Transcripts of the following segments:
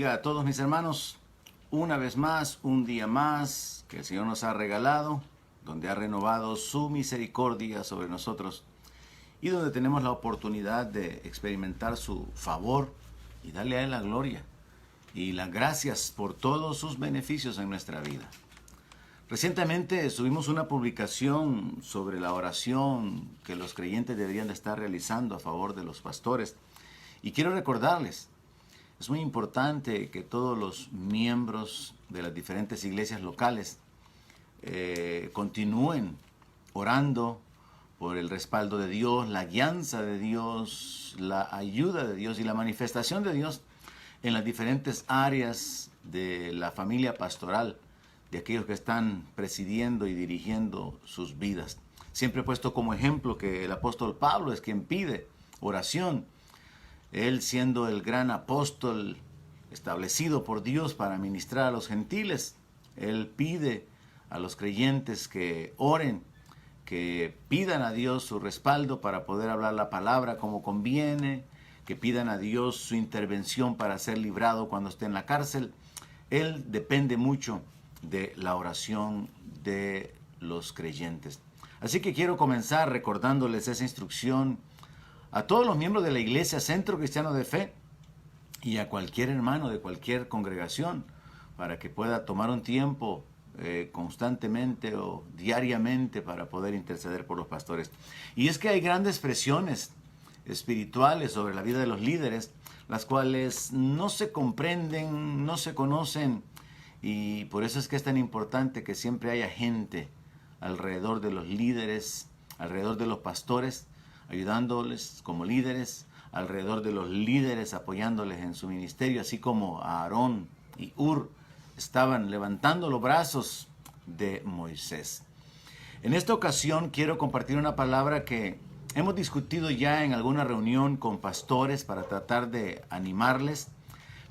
bendiga a todos mis hermanos. Una vez más, un día más que el Señor nos ha regalado, donde ha renovado su misericordia sobre nosotros y donde tenemos la oportunidad de experimentar su favor y darle a Él la gloria y las gracias por todos sus beneficios en nuestra vida. Recientemente subimos una publicación sobre la oración que los creyentes deberían de estar realizando a favor de los pastores. Y quiero recordarles, es muy importante que todos los miembros de las diferentes iglesias locales continúen orando por el respaldo de Dios, la guianza de Dios, la ayuda de Dios y la manifestación de Dios en las diferentes áreas de la familia pastoral, de aquellos que están presidiendo y dirigiendo sus vidas. Siempre he puesto como ejemplo que el apóstol Pablo es quien pide oración. Él, siendo el gran apóstol establecido por Dios para ministrar a los gentiles, él pide a los creyentes que oren, que pidan a Dios su respaldo para poder hablar la palabra como conviene, que pidan a Dios su intervención para ser librado cuando esté en la cárcel. Él depende mucho de la oración de los creyentes. Así que quiero comenzar recordándoles esa instrucción a todos los miembros de la Iglesia Centro Cristiano de Fe y a cualquier hermano de cualquier congregación para que pueda tomar un tiempo constantemente o diariamente para poder interceder por los pastores. Y es que hay grandes presiones espirituales sobre la vida de los líderes, las cuales no se comprenden, no se conocen, y por eso es que es tan importante que siempre haya gente alrededor de los líderes, alrededor de los pastores, ayudándoles como líderes, alrededor de los líderes, apoyándoles en su ministerio, así como Aarón y Hur estaban levantando los brazos de Moisés. En esta ocasión quiero compartir una palabra que hemos discutido ya en alguna reunión con pastores para tratar de animarles,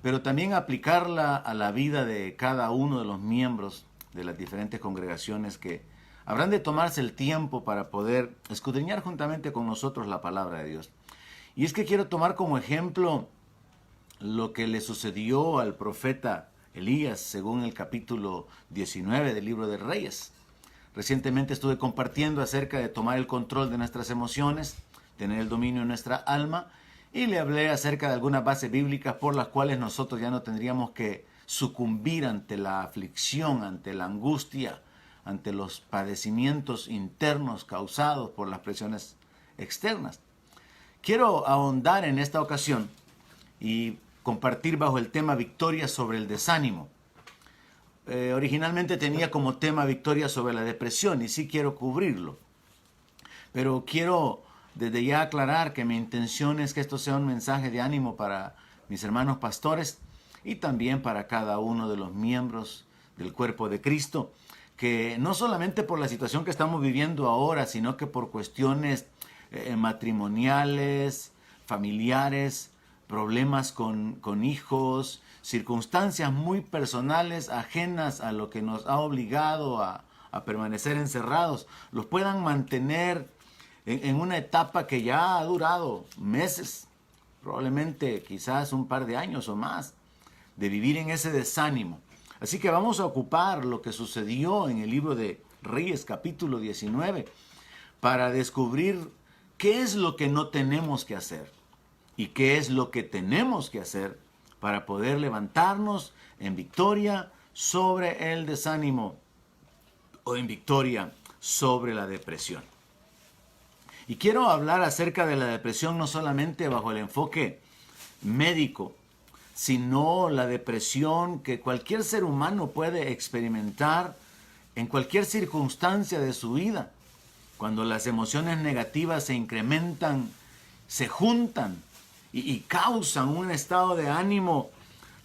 pero también aplicarla a la vida de cada uno de los miembros de las diferentes congregaciones que habrán de tomarse el tiempo para poder escudriñar juntamente con nosotros la palabra de Dios. Y es que quiero tomar como ejemplo lo que le sucedió al profeta Elías, según el capítulo 19 del libro de Reyes. Recientemente estuve compartiendo acerca de tomar el control de nuestras emociones, tener el dominio en nuestra alma, y le hablé acerca de algunas bases bíblicas por las cuales nosotros ya no tendríamos que sucumbir ante la aflicción, ante la angustia, ante los padecimientos internos causados por las presiones externas. Quiero ahondar en esta ocasión y compartir bajo el tema victoria sobre el desánimo. Originalmente tenía como tema victoria sobre la depresión y sí quiero cubrirlo. Pero quiero desde ya aclarar que mi intención es que esto sea un mensaje de ánimo para mis hermanos pastores y también para cada uno de los miembros del cuerpo de Cristo, que no solamente por la situación que estamos viviendo ahora, sino que por cuestiones matrimoniales, familiares, problemas con hijos, circunstancias muy personales ajenas a lo que nos ha obligado a permanecer encerrados, los puedan mantener en una etapa que ya ha durado meses, probablemente quizás un par de años o más, de vivir en ese desánimo. Así que vamos a ocupar lo que sucedió en el libro de Reyes capítulo 19 para descubrir qué es lo que no tenemos que hacer y qué es lo que tenemos que hacer para poder levantarnos en victoria sobre el desánimo o en victoria sobre la depresión. Y quiero hablar acerca de la depresión no solamente bajo el enfoque médico, sino la depresión que cualquier ser humano puede experimentar en cualquier circunstancia de su vida. Cuando las emociones negativas se incrementan, se juntan y causan un estado de ánimo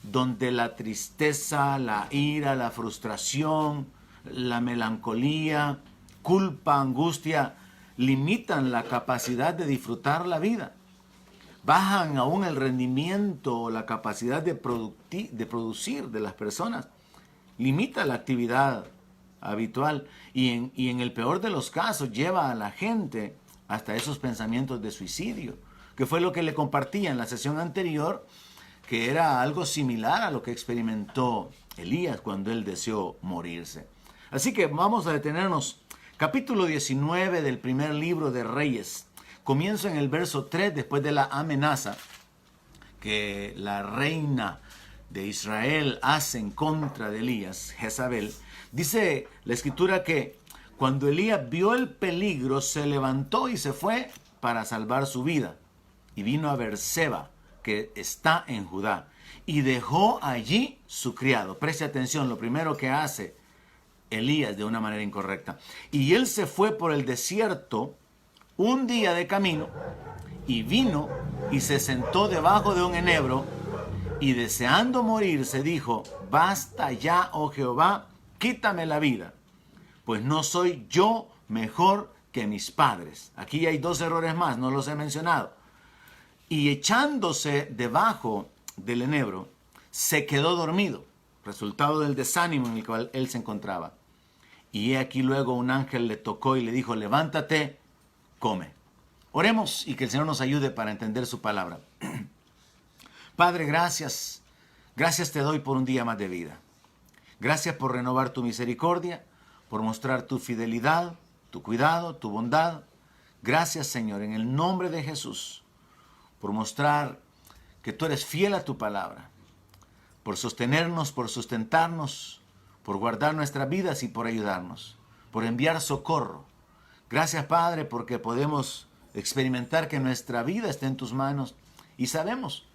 donde la tristeza, la ira, la frustración, la melancolía, culpa, angustia, limitan la capacidad de disfrutar la vida. Bajan aún el rendimiento o la capacidad de producir de las personas. Limita la actividad habitual y en el peor de los casos lleva a la gente hasta esos pensamientos de suicidio, que fue lo que le compartía en la sesión anterior, que era algo similar a lo que experimentó Elías cuando él deseó morirse. Así que vamos a detenernos. Capítulo 19 del primer libro de Reyes. Comienzo en el verso 3, después de la amenaza que la reina de Israel hace en contra de Elías, Jezabel. Dice la escritura que cuando Elías vio el peligro, se levantó y se fue para salvar su vida. Y vino a Berseba, que está en Judá, y dejó allí su criado. Preste atención, lo primero que hace Elías de una manera incorrecta. Y él se fue por el desierto un día de camino, y vino y se sentó debajo de un enebro, y deseando morirse dijo: basta ya, oh Jehová, quítame la vida, pues no soy yo mejor que mis padres. Aquí hay dos errores más, no los he mencionado. Y echándose debajo del enebro, se quedó dormido, resultado del desánimo en el cual él se encontraba. Y he aquí luego un ángel le tocó y le dijo: levántate, come. Oremos y que el Señor nos ayude para entender su palabra. Padre, gracias. Gracias te doy por un día más de vida. Gracias por renovar tu misericordia, por mostrar tu fidelidad, tu cuidado, tu bondad. Gracias, Señor, en el nombre de Jesús, por mostrar que tú eres fiel a tu palabra, por sostenernos, por sustentarnos, por guardar nuestras vidas y por ayudarnos, por enviar socorro. Gracias, Padre, porque podemos experimentar que nuestra vida está en tus manos y sabemos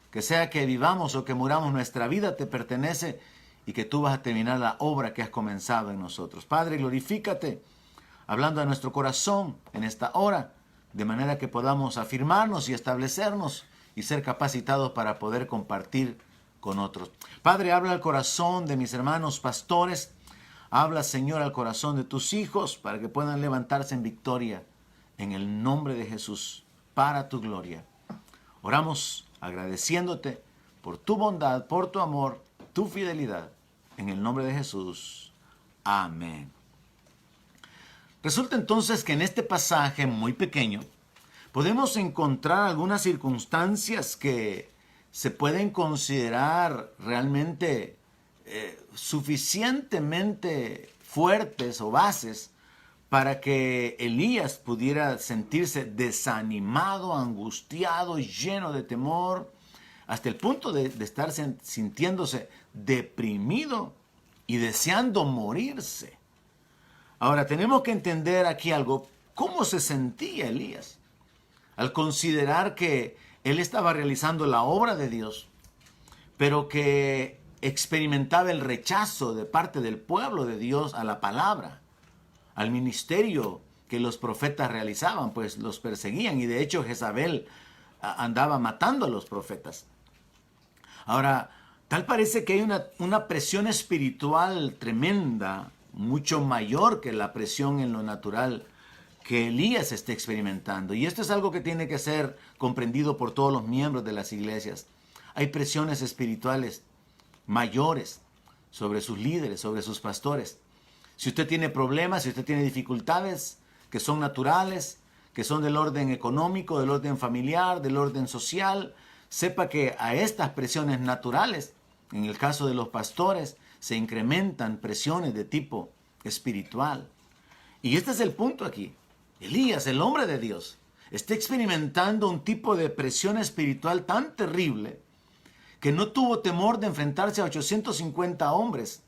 que sea que vivamos o que muramos, nuestra vida te pertenece y que tú vas a terminar la obra que has comenzado en nosotros. Padre, glorifícate hablando a nuestro corazón en esta hora, de manera que podamos afirmarnos y establecernos y ser capacitados para poder compartir con otros. Padre, habla al corazón de mis hermanos pastores. Habla, Señor, al corazón de tus hijos para que puedan levantarse en victoria en el nombre de Jesús, para tu gloria. Oramos agradeciéndote por tu bondad, por tu amor, tu fidelidad. En el nombre de Jesús. Amén. Resulta entonces que en este pasaje muy pequeño podemos encontrar algunas circunstancias que se pueden considerar realmente suficientemente fuertes o bases para que Elías pudiera sentirse desanimado, angustiado, lleno de temor, hasta el punto de estar sintiéndose deprimido y deseando morirse. Ahora, tenemos que entender aquí algo. ¿Cómo se sentía Elías al considerar que él estaba realizando la obra de Dios, pero que experimentaba el rechazo de parte del pueblo de Dios a la palabra, al ministerio que los profetas realizaban? Pues los perseguían y de hecho Jezabel andaba matando a los profetas. Ahora, tal parece que hay una presión espiritual tremenda, mucho mayor que la presión en lo natural que Elías está experimentando. Y esto es algo que tiene que ser comprendido por todos los miembros de las iglesias. Hay presiones espirituales mayores sobre sus líderes, sobre sus pastores. Si usted tiene problemas, si usted tiene dificultades que son naturales, que son del orden económico, del orden familiar, del orden social, sepa que a estas presiones naturales, en el caso de los pastores, se incrementan presiones de tipo espiritual. Y este es el punto aquí. Elías, el hombre de Dios, está experimentando un tipo de presión espiritual tan terrible que no tuvo temor de enfrentarse a 850 hombres,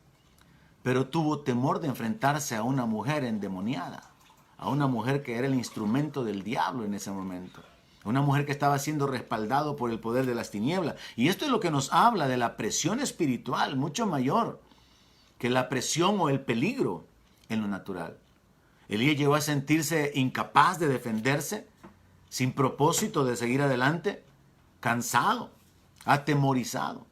pero tuvo temor de enfrentarse a una mujer endemoniada, a una mujer que era el instrumento del diablo en ese momento, una mujer que estaba siendo respaldado por el poder de las tinieblas. Y esto es lo que nos habla de la presión espiritual, mucho mayor que la presión o el peligro en lo natural. Elías llegó a sentirse incapaz de defenderse, sin propósito de seguir adelante, cansado, atemorizado.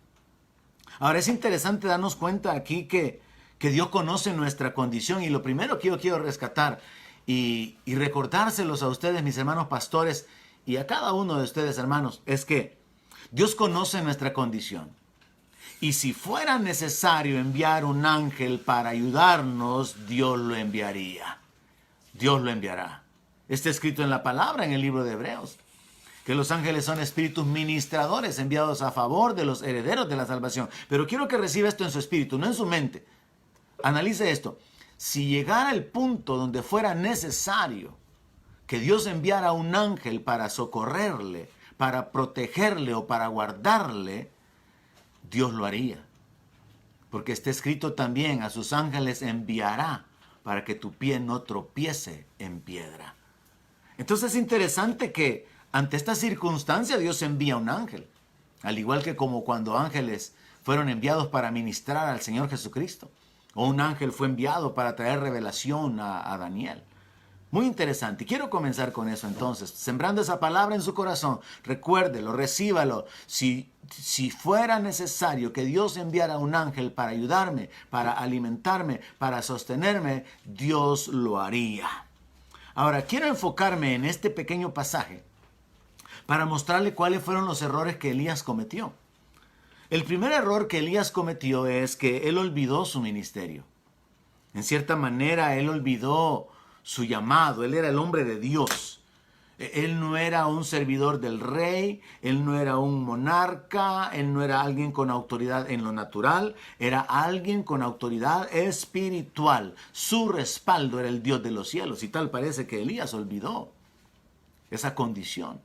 Ahora es interesante darnos cuenta aquí que Dios conoce nuestra condición, y lo primero que yo quiero rescatar y recordárselos a ustedes, mis hermanos pastores, y a cada uno de ustedes, hermanos, es que Dios conoce nuestra condición. Y si fuera necesario enviar un ángel para ayudarnos, Dios lo enviaría. Dios lo enviará. Está escrito en la palabra en el libro de Hebreos. que los ángeles son espíritus ministradores enviados a favor de los herederos de la salvación. Pero quiero que reciba esto en su espíritu, no en su mente. Analice esto. Si llegara el punto donde fuera necesario que Dios enviara un ángel para socorrerle, para protegerle o para guardarle, Dios lo haría. Porque está escrito también, a sus ángeles enviará para que tu pie no tropiece en piedra. Entonces es interesante que ante esta circunstancia Dios envía un ángel. Al igual que como cuando ángeles fueron enviados para ministrar al Señor Jesucristo. O un ángel fue enviado para traer revelación a Daniel. Muy interesante. Y quiero comenzar con eso entonces. Sembrando esa palabra en su corazón. Recuérdelo, recíbalo. Si fuera necesario que Dios enviara un ángel para ayudarme, para alimentarme, para sostenerme, Dios lo haría. Ahora, quiero enfocarme en este pequeño pasaje para mostrarle cuáles fueron los errores que Elías cometió. El primer error que Elías cometió es que él olvidó su ministerio. En cierta manera, él olvidó su llamado. Él era el hombre de Dios. Él no era un servidor del rey, él no era un monarca, él no era alguien con autoridad en lo natural, era alguien con autoridad espiritual. Su respaldo era el Dios de los cielos y tal parece que Elías olvidó esa condición.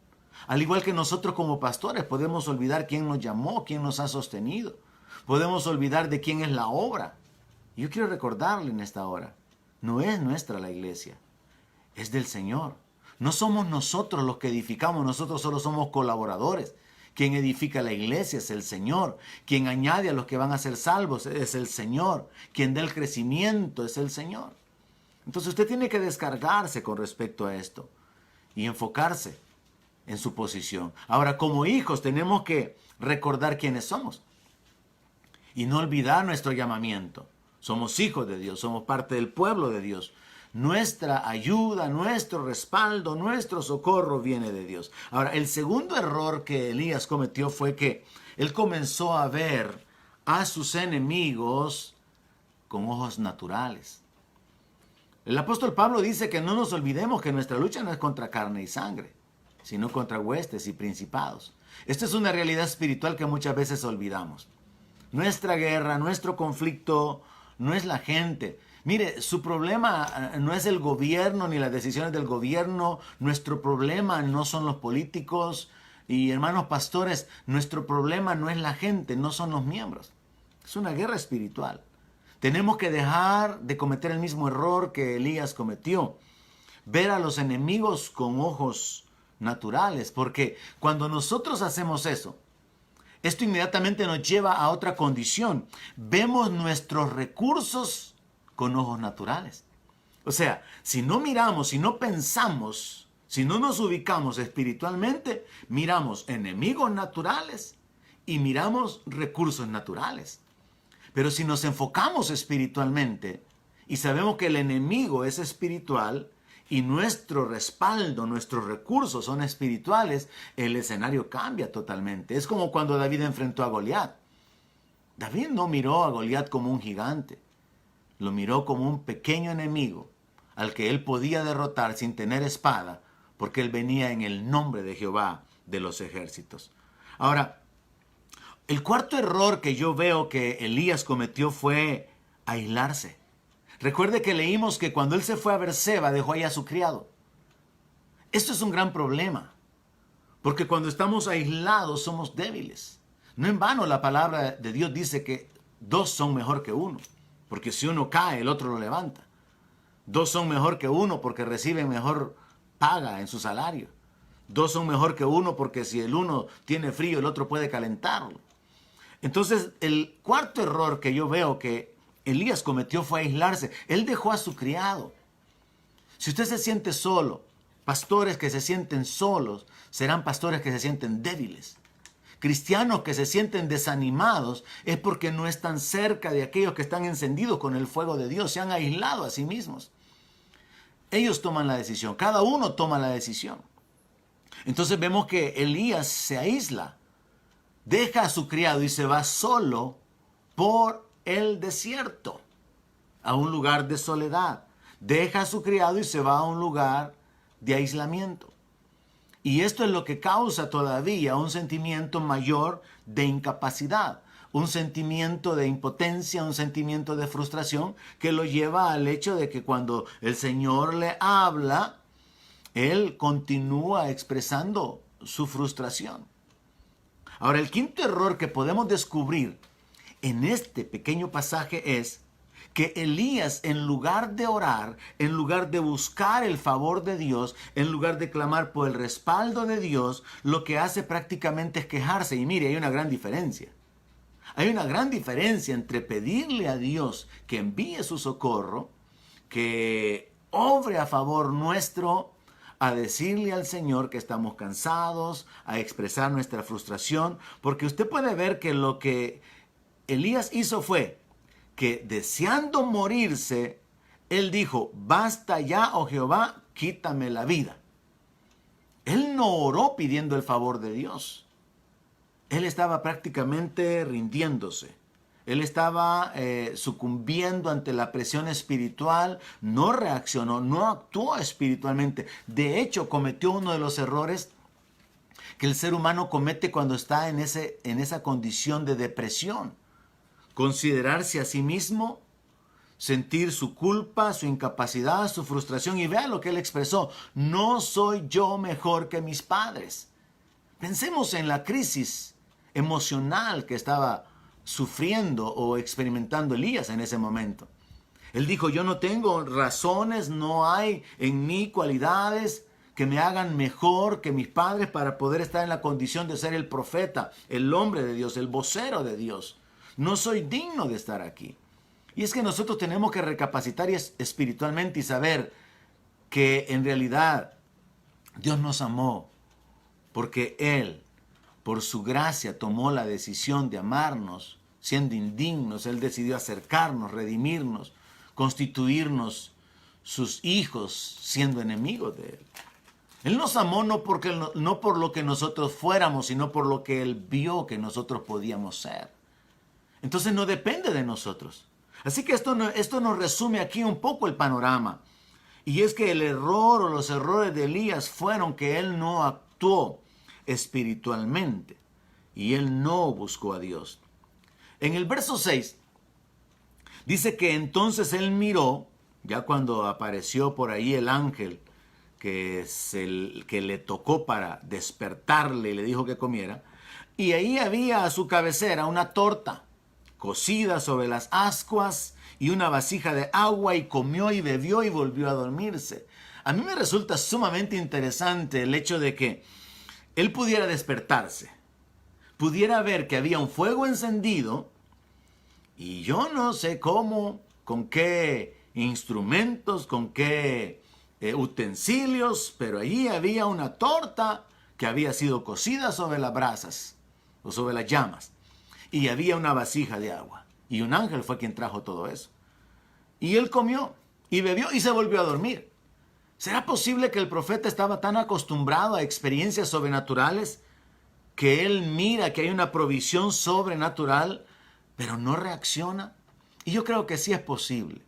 Al igual que nosotros como pastores podemos olvidar quién nos llamó, quién nos ha sostenido. Podemos olvidar de quién es la obra. Yo quiero recordarle en esta hora, no es nuestra la iglesia, es del Señor. No somos nosotros los que edificamos, nosotros solo somos colaboradores. Quien edifica la iglesia es el Señor. Quien añade a los que van a ser salvos es el Señor. Quien da el crecimiento es el Señor. Entonces usted tiene que descargarse con respecto a esto y enfocarse en su posición. Ahora, como hijos tenemos que recordar quiénes somos y no olvidar nuestro llamamiento. Somos hijos de Dios, somos parte del pueblo de Dios. Nuestra ayuda, nuestro respaldo, nuestro socorro viene de Dios. Ahora, el segundo error que Elías cometió fue que él comenzó a ver a sus enemigos con ojos naturales. El apóstol Pablo dice que no nos olvidemos que nuestra lucha no es contra carne y sangre, sino contra huestes y principados. Esta es una realidad espiritual que muchas veces olvidamos. Nuestra guerra, nuestro conflicto no es la gente. Mire, su problema no es el gobierno ni las decisiones del gobierno. Nuestro problema no son los políticos. Y hermanos pastores, nuestro problema no es la gente, no son los miembros. Es una guerra espiritual. Tenemos que dejar de cometer el mismo error que Elías cometió. Ver a los enemigos con ojos naturales, porque cuando nosotros hacemos eso, esto inmediatamente nos lleva a otra condición. Vemos nuestros recursos con ojos naturales. O sea, si no miramos, si no pensamos, si no nos ubicamos espiritualmente, miramos enemigos naturales y miramos recursos naturales. Pero si nos enfocamos espiritualmente y sabemos que el enemigo es espiritual, y nuestro respaldo, nuestros recursos son espirituales, el escenario cambia totalmente. Es como cuando David enfrentó a Goliat. David no miró a Goliat como un gigante, lo miró como un pequeño enemigo al que él podía derrotar sin tener espada, porque él venía en el nombre de Jehová de los ejércitos. Ahora, el cuarto error que yo veo que Elías cometió fue aislarse. Recuerde que leímos que cuando él se fue a Berseba dejó ahí a su criado. Esto es un gran problema, porque cuando estamos aislados somos débiles. No en vano la palabra de Dios dice que dos son mejor que uno, porque si uno cae el otro lo levanta. Dos son mejor que uno porque reciben mejor paga en su salario. Dos son mejor que uno porque si el uno tiene frío el otro puede calentarlo. Entonces el cuarto error que yo veo que Elías cometió fue aislarse. Él dejó a su criado. Si usted se siente solo, pastores que se sienten solos serán pastores que se sienten débiles. Cristianos que se sienten desanimados es porque no están cerca de aquellos que están encendidos con el fuego de Dios. Se han aislado a sí mismos. Ellos toman la decisión. Cada uno toma la decisión. Entonces vemos que Elías se aísla. Deja a su criado y se va solo por el desierto, a un lugar de soledad. Deja a su criado y se va a un lugar de aislamiento. Y esto es lo que causa todavía un sentimiento mayor de incapacidad, un sentimiento de impotencia, un sentimiento de frustración que lo lleva al hecho de que cuando el Señor le habla, él continúa expresando su frustración. Ahora, el quinto error que podemos descubrir en este pequeño pasaje es que Elías, en lugar de orar, en lugar de buscar el favor de Dios, en lugar de clamar por el respaldo de Dios, lo que hace prácticamente es quejarse. Y mire, hay una gran diferencia. Hay una gran diferencia entre pedirle a Dios que envíe su socorro, que obre a favor nuestro, a decirle al Señor que estamos cansados, a expresar nuestra frustración, porque usted puede ver que lo que Elías hizo fue que deseando morirse, él dijo, basta ya, oh Jehová, quítame la vida. Él no oró pidiendo el favor de Dios. Él estaba prácticamente rindiéndose. Él estaba sucumbiendo ante la presión espiritual, no reaccionó, no actuó espiritualmente. De hecho, cometió uno de los errores que el ser humano comete cuando está en esa condición de depresión. Considerarse a sí mismo, sentir su culpa, su incapacidad, su frustración. Y vea lo que él expresó: no soy yo mejor que mis padres. Pensemos en la crisis emocional que estaba sufriendo o experimentando Elías en ese momento. Él dijo, yo no tengo razones, no hay en mí cualidades que me hagan mejor que mis padres para poder estar en la condición de ser el profeta, el hombre de Dios, el vocero de Dios. No soy digno de estar aquí. Y es que nosotros tenemos que recapacitar espiritualmente y saber que en realidad Dios nos amó porque Él, por su gracia, tomó la decisión de amarnos, siendo indignos. Él decidió acercarnos, redimirnos, constituirnos sus hijos, siendo enemigos de Él. Él nos amó no por lo que nosotros fuéramos, sino por lo que Él vio que nosotros podíamos ser. Entonces no depende de nosotros. Así que esto nos resume aquí un poco el panorama. Y es que el error o los errores de Elías fueron que él no actuó espiritualmente y él no buscó a Dios. En el verso 6 dice que entonces él miró, ya cuando apareció por ahí el ángel que le tocó para despertarle y le dijo que comiera, y ahí había a su cabecera una torta cocida sobre las ascuas y una vasija de agua, y comió y bebió y volvió a dormirse. A mí me resulta sumamente interesante el hecho de que él pudiera despertarse, pudiera ver que había un fuego encendido, y yo no sé cómo, con qué instrumentos, con qué utensilios, pero allí había una torta que había sido cocida sobre las brasas o sobre las llamas. Y había una vasija de agua. Y un ángel fue quien trajo todo eso. Y él comió y bebió y se volvió a dormir. ¿Será posible que el profeta estaba tan acostumbrado a experiencias sobrenaturales que él mira que hay una provisión sobrenatural, pero no reacciona? Y yo creo que sí es posible.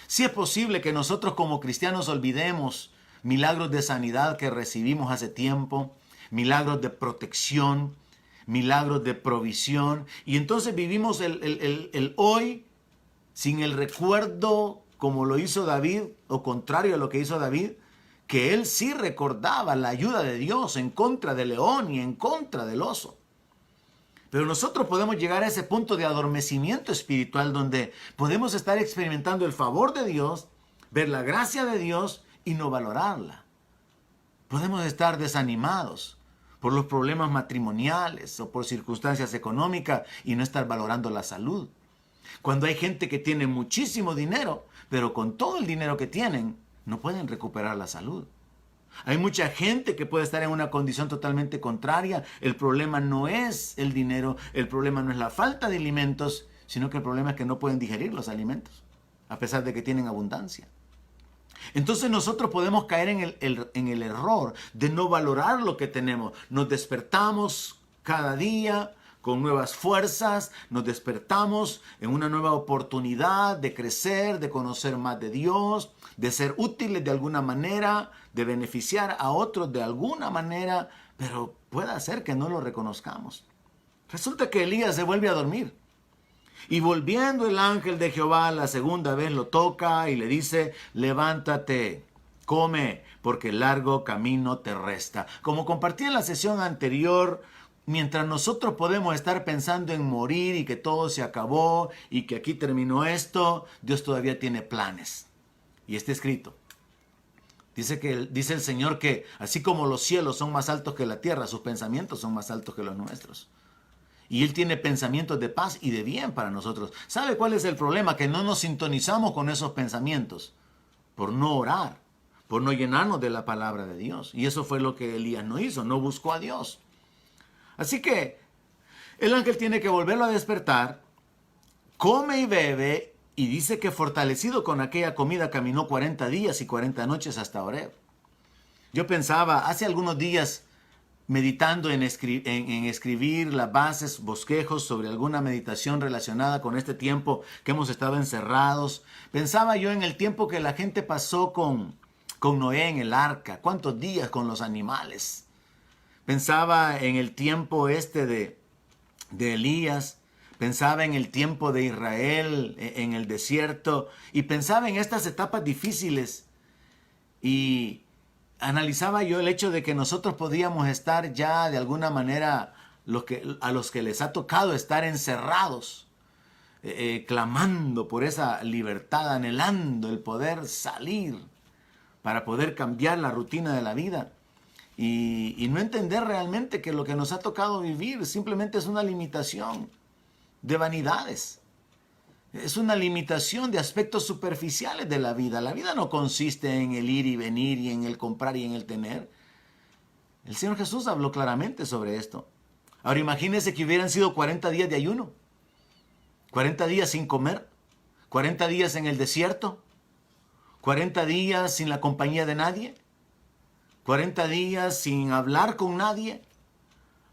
Sí es posible que nosotros como cristianos olvidemos milagros de sanidad que recibimos hace tiempo, milagros de protección, milagros de provisión, y entonces vivimos el hoy sin el recuerdo como lo hizo David, o contrario a lo que hizo David, que él sí recordaba la ayuda de Dios en contra del león y en contra del oso. Pero nosotros podemos llegar a ese punto de adormecimiento espiritual donde podemos estar experimentando el favor de Dios, ver la gracia de Dios y no valorarla. Podemos estar desanimados por los problemas matrimoniales o por circunstancias económicas y no estar valorando la salud. Cuando hay gente que tiene muchísimo dinero, pero con todo el dinero que tienen, no pueden recuperar la salud. Hay mucha gente que puede estar en una condición totalmente contraria. El problema no es el dinero, el problema no es la falta de alimentos, sino que el problema es que no pueden digerir los alimentos, a pesar de que tienen abundancia. Entonces nosotros podemos caer en el error de no valorar lo que tenemos. Nos despertamos cada día con nuevas fuerzas, nos despertamos en una nueva oportunidad de crecer, de conocer más de Dios, de ser útiles de alguna manera, de beneficiar a otros de alguna manera, pero puede ser que no lo reconozcamos. Resulta que Elías se vuelve a dormir. Y volviendo el ángel de Jehová la segunda vez lo toca y le dice, levántate, come, porque el largo camino te resta. Como compartí en la sesión anterior, mientras nosotros podemos estar pensando en morir y que todo se acabó y que aquí terminó esto, Dios todavía tiene planes. Y está escrito. Dice el Señor que así como los cielos son más altos que la tierra, sus pensamientos son más altos que los nuestros. Y Él tiene pensamientos de paz y de bien para nosotros. ¿Sabe cuál es el problema? Que no nos sintonizamos con esos pensamientos por no orar, por no llenarnos de la palabra de Dios. Y eso fue lo que Elías no hizo, no buscó a Dios. Así que el ángel tiene que volverlo a despertar, come y bebe, y dice que fortalecido con aquella comida caminó 40 días y 40 noches hasta Horeb. Yo pensaba hace algunos días, meditando en escribir las bases, bosquejos sobre alguna meditación relacionada con este tiempo que hemos estado encerrados. Pensaba yo en el tiempo que la gente pasó con Noé en el arca. ¿Cuántos días con los animales? Pensaba en el tiempo de Elías. Pensaba en el tiempo de Israel en el desierto. Y pensaba en estas etapas difíciles. Y analizaba yo el hecho de que nosotros podíamos estar ya de alguna manera, a los que les ha tocado estar encerrados, clamando por esa libertad, anhelando el poder salir para poder cambiar la rutina de la vida y no entender realmente que lo que nos ha tocado vivir simplemente es una limitación de vanidades. Es una limitación de aspectos superficiales de la vida. La vida no consiste en el ir y venir y en el comprar y en el tener. El Señor Jesús habló claramente sobre esto. Ahora imagínense que hubieran sido 40 días de ayuno, 40 días sin comer, 40 días en el desierto, 40 días sin la compañía de nadie, 40 días sin hablar con nadie.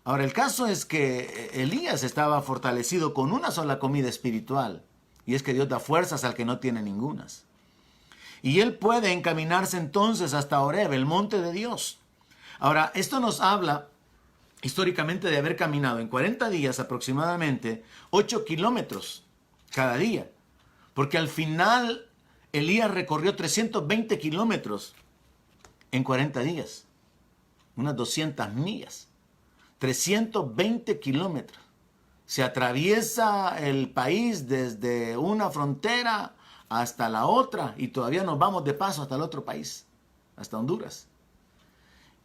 Ahora el caso es que Elías estaba fortalecido con una sola comida espiritual. Y es que Dios da fuerzas al que no tiene ningunas. Y él puede encaminarse entonces hasta Horeb, el monte de Dios. Ahora, esto nos habla históricamente de haber caminado en 40 días aproximadamente 8 kilómetros cada día. Porque al final Elías recorrió 320 kilómetros en 40 días. Unas 200 millas. 320 kilómetros. Se atraviesa el país desde una frontera hasta la otra y todavía nos vamos de paso hasta el otro país, hasta Honduras.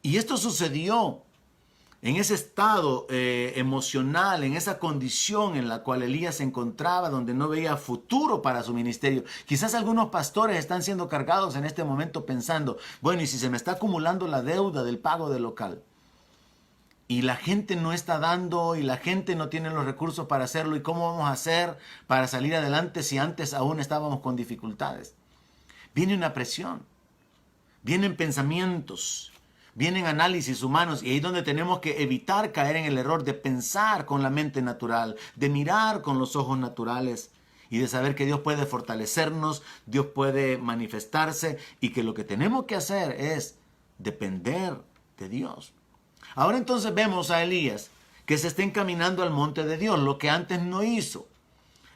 Y esto sucedió en ese estado emocional, en esa condición en la cual Elías se encontraba, donde no veía futuro para su ministerio. Quizás algunos pastores están siendo cargados en este momento pensando, bueno, ¿y si se me está acumulando la deuda del pago del local? Y la gente no está dando y la gente no tiene los recursos para hacerlo. ¿Y cómo vamos a hacer para salir adelante si antes aún estábamos con dificultades? Viene una presión, vienen pensamientos, vienen análisis humanos y ahí es donde tenemos que evitar caer en el error de pensar con la mente natural, de mirar con los ojos naturales y de saber que Dios puede fortalecernos, Dios puede manifestarse y que lo que tenemos que hacer es depender de Dios. Ahora entonces vemos a Elías que se está encaminando al monte de Dios, lo que antes no hizo.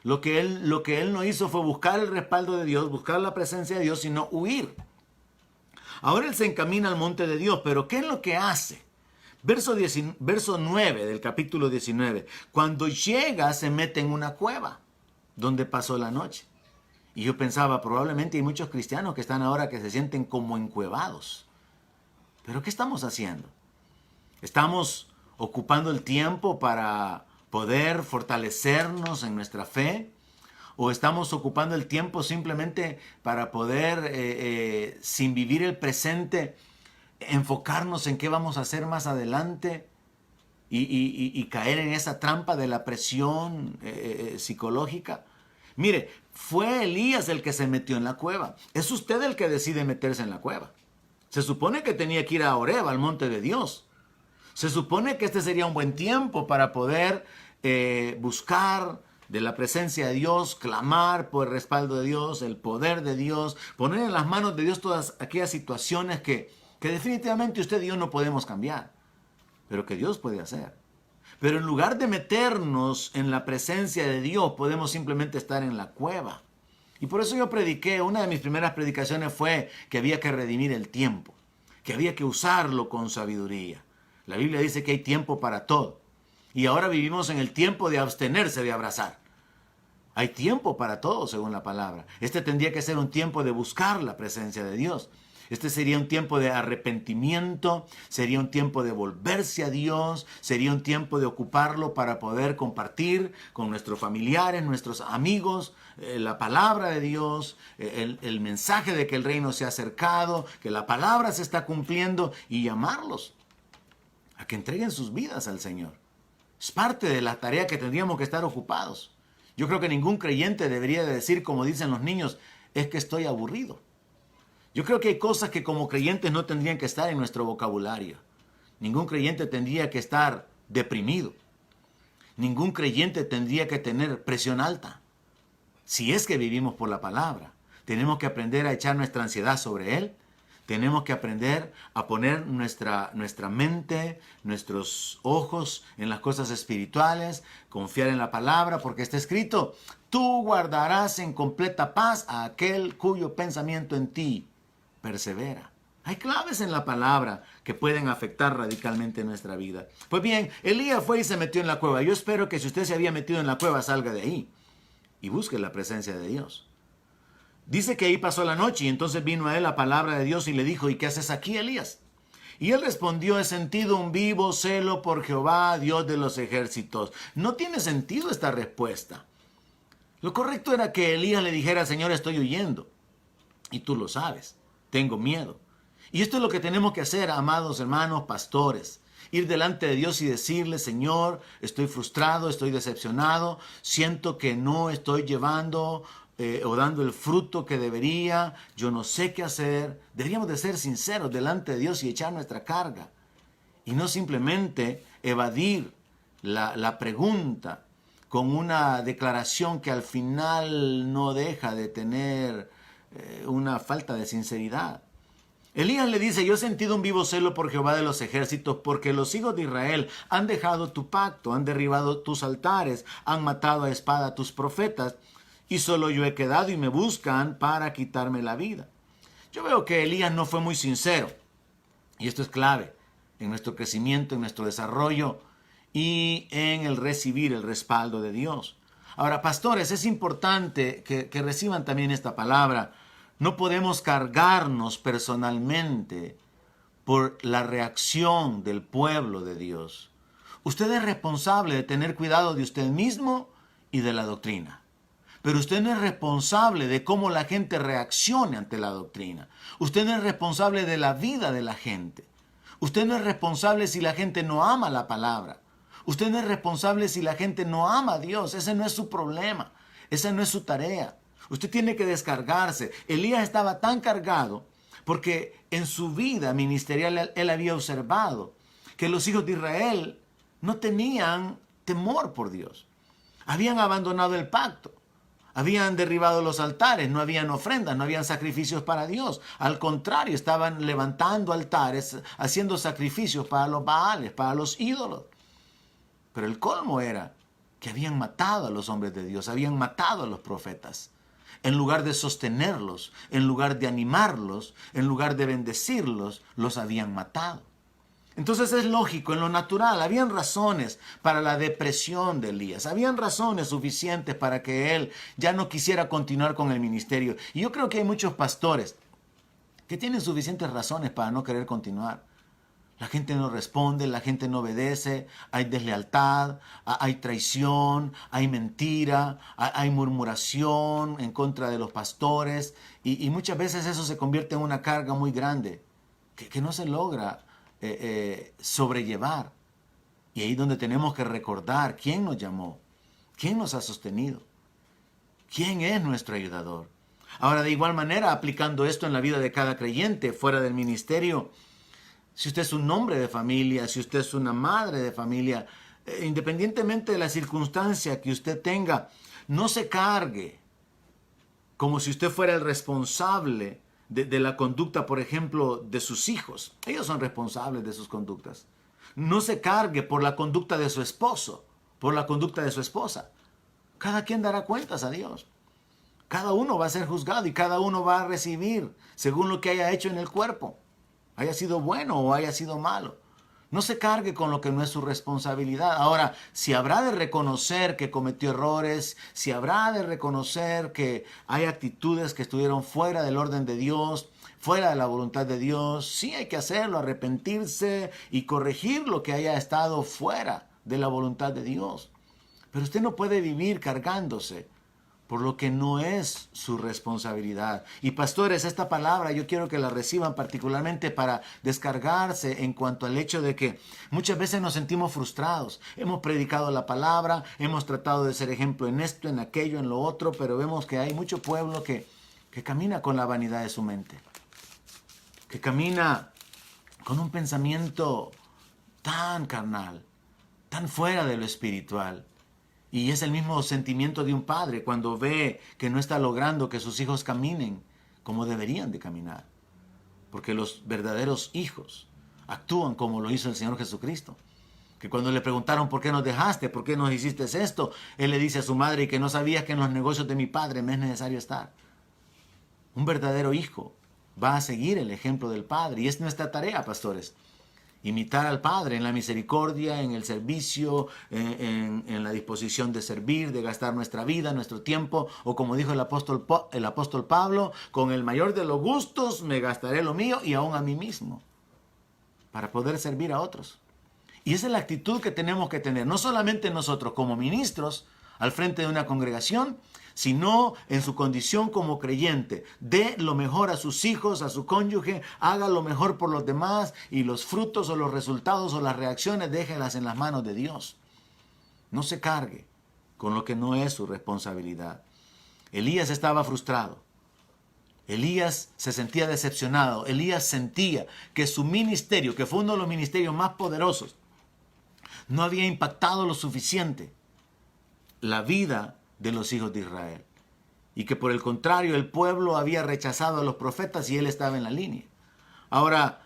Lo que él no hizo fue buscar el respaldo de Dios, buscar la presencia de Dios, sino huir. Ahora él se encamina al monte de Dios, pero ¿qué es lo que hace? Verso 9 del capítulo 19. Cuando llega se mete en una cueva donde pasó la noche. Y yo pensaba, probablemente hay muchos cristianos que están ahora que se sienten como encuevados. ¿Pero qué estamos haciendo? ¿Estamos ocupando el tiempo para poder fortalecernos en nuestra fe? ¿O estamos ocupando el tiempo simplemente para poder, sin vivir el presente, enfocarnos en qué vamos a hacer más adelante y caer en esa trampa de la presión psicológica? Mire, fue Elías el que se metió en la cueva. Es usted el que decide meterse en la cueva. Se supone que tenía que ir a Horeb, al monte de Dios. Se supone que este sería un buen tiempo para poder buscar de la presencia de Dios, clamar por el respaldo de Dios, el poder de Dios, poner en las manos de Dios todas aquellas situaciones que definitivamente usted y yo no podemos cambiar, pero que Dios puede hacer. Pero en lugar de meternos en la presencia de Dios, podemos simplemente estar en la cueva. Y por eso yo prediqué, una de mis primeras predicaciones fue que había que redimir el tiempo, que había que usarlo con sabiduría. La Biblia dice que hay tiempo para todo. Y ahora vivimos en el tiempo de abstenerse de abrazar. Hay tiempo para todo, según la palabra. Este tendría que ser un tiempo de buscar la presencia de Dios. Este sería un tiempo de arrepentimiento, sería un tiempo de volverse a Dios, sería un tiempo de ocuparlo para poder compartir con nuestros familiares, nuestros amigos, la palabra de Dios, el mensaje de que el reino se ha acercado, que la palabra se está cumpliendo y llamarlos a que entreguen sus vidas al Señor. Es parte de la tarea que tendríamos que estar ocupados. Yo creo que ningún creyente debería de decir, como dicen los niños, es que estoy aburrido. Yo creo que hay cosas que como creyentes no tendrían que estar en nuestro vocabulario. Ningún creyente tendría que estar deprimido. Ningún creyente tendría que tener presión alta. Si es que vivimos por la palabra, tenemos que aprender a echar nuestra ansiedad sobre Él. Tenemos que aprender a poner nuestra mente, nuestros ojos en las cosas espirituales, confiar en la palabra, porque está escrito, tú guardarás en completa paz a aquel cuyo pensamiento en ti persevera. Hay claves en la palabra que pueden afectar radicalmente nuestra vida. Pues bien, Elías fue y se metió en la cueva. Yo espero que si usted se había metido en la cueva, salga de ahí y busque la presencia de Dios. Dice que ahí pasó la noche y entonces vino a él la palabra de Dios y le dijo, ¿y qué haces aquí, Elías? Y él respondió, he sentido un vivo celo por Jehová, Dios de los ejércitos. No tiene sentido esta respuesta. Lo correcto era que Elías le dijera, Señor, estoy huyendo. Y tú lo sabes, tengo miedo. Y esto es lo que tenemos que hacer, amados hermanos, pastores. Ir delante de Dios y decirle, Señor, estoy frustrado, estoy decepcionado, siento que no estoy llevando o dando el fruto que debería, yo no sé qué hacer. Deberíamos de ser sinceros delante de Dios y echar nuestra carga. Y no simplemente evadir la pregunta con una declaración que al final no deja de tener una falta de sinceridad. Elías le dice, yo he sentido un vivo celo por Jehová de los ejércitos, porque los hijos de Israel han dejado tu pacto, han derribado tus altares, han matado a espada a tus profetas, y solo yo he quedado y me buscan para quitarme la vida. Yo veo que Elías no fue muy sincero, y esto es clave en nuestro crecimiento, en nuestro desarrollo y en el recibir el respaldo de Dios. Ahora, pastores, es importante que reciban también esta palabra. No podemos cargarnos personalmente por la reacción del pueblo de Dios. Usted es responsable de tener cuidado de usted mismo y de la doctrina. Pero usted no es responsable de cómo la gente reaccione ante la doctrina. Usted no es responsable de la vida de la gente. Usted no es responsable si la gente no ama la palabra. Usted no es responsable si la gente no ama a Dios. Ese no es su problema. Esa no es su tarea. Usted tiene que descargarse. Elías estaba tan cargado porque en su vida ministerial él había observado que los hijos de Israel no tenían temor por Dios. Habían abandonado el pacto. Habían derribado los altares, no habían ofrendas, no habían sacrificios para Dios. Al contrario, estaban levantando altares, haciendo sacrificios para los Baales, para los ídolos. Pero el colmo era que habían matado a los hombres de Dios, habían matado a los profetas. En lugar de sostenerlos, en lugar de animarlos, en lugar de bendecirlos, los habían matado. Entonces es lógico, en lo natural, habían razones para la depresión de Elías, habían razones suficientes para que él ya no quisiera continuar con el ministerio. Y yo creo que hay muchos pastores que tienen suficientes razones para no querer continuar. La gente no responde, la gente no obedece, hay deslealtad, hay traición, hay mentira, hay murmuración en contra de los pastores y muchas veces eso se convierte en una carga muy grande que no se logra sobrellevar. Y ahí es donde tenemos que recordar quién nos llamó, quién nos ha sostenido, quién es nuestro ayudador. Ahora, de igual manera, aplicando esto en la vida de cada creyente fuera del ministerio, si usted es un hombre de familia, si usted es una madre de familia, independientemente de la circunstancia que usted tenga, no se cargue como si usted fuera el responsable de la conducta, por ejemplo, de sus hijos. Ellos son responsables de sus conductas. No se cargue por la conducta de su esposo, por la conducta de su esposa. Cada quien dará cuentas a Dios. Cada uno va a ser juzgado y cada uno va a recibir según lo que haya hecho en el cuerpo, haya sido bueno o haya sido malo. No se cargue con lo que no es su responsabilidad. Ahora, si habrá de reconocer que cometió errores, si habrá de reconocer que hay actitudes que estuvieron fuera del orden de Dios, fuera de la voluntad de Dios, sí hay que hacerlo, arrepentirse y corregir lo que haya estado fuera de la voluntad de Dios. Pero usted no puede vivir cargándose por lo que no es su responsabilidad. Y pastores, esta palabra yo quiero que la reciban particularmente para descargarse en cuanto al hecho de que muchas veces nos sentimos frustrados. Hemos predicado la palabra, hemos tratado de ser ejemplo en esto, en aquello, en lo otro, pero vemos que hay mucho pueblo que camina con la vanidad de su mente, que camina con un pensamiento tan carnal, tan fuera de lo espiritual. Y es el mismo sentimiento de un padre cuando ve que no está logrando que sus hijos caminen como deberían de caminar. Porque los verdaderos hijos actúan como lo hizo el Señor Jesucristo. Que cuando le preguntaron por qué nos dejaste, por qué nos hiciste esto, Él le dice a su madre que no sabías que en los negocios de mi padre me es necesario estar. Un verdadero hijo va a seguir el ejemplo del padre y es nuestra tarea, pastores. Imitar al Padre en la misericordia, en el servicio, en la disposición de servir, de gastar nuestra vida, nuestro tiempo, o como dijo el apóstol Pablo, con el mayor de los gustos me gastaré lo mío y aún a mí mismo, para poder servir a otros. Y esa es la actitud que tenemos que tener, no solamente nosotros como ministros al frente de una congregación, sino en su condición como creyente. Dé lo mejor a sus hijos, a su cónyuge, haga lo mejor por los demás y los frutos o los resultados o las reacciones déjelas en las manos de Dios. No se cargue con lo que no es su responsabilidad. Elías estaba frustrado. Elías se sentía decepcionado. Elías sentía que su ministerio, que fue uno de los ministerios más poderosos, no había impactado lo suficiente la vida de los hijos de Israel. Y que por el contrario el pueblo había rechazado a los profetas y él estaba en la línea. Ahora,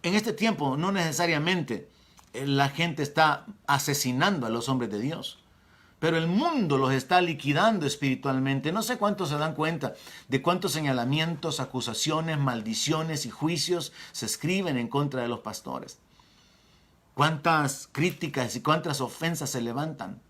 en este tiempo no necesariamente la gente está asesinando a los hombres de Dios, pero el mundo los está liquidando espiritualmente. No sé cuántos se dan cuenta de cuántos señalamientos, acusaciones, maldiciones y juicios se escriben en contra de los pastores. Cuántas críticas y cuántas ofensas se levantan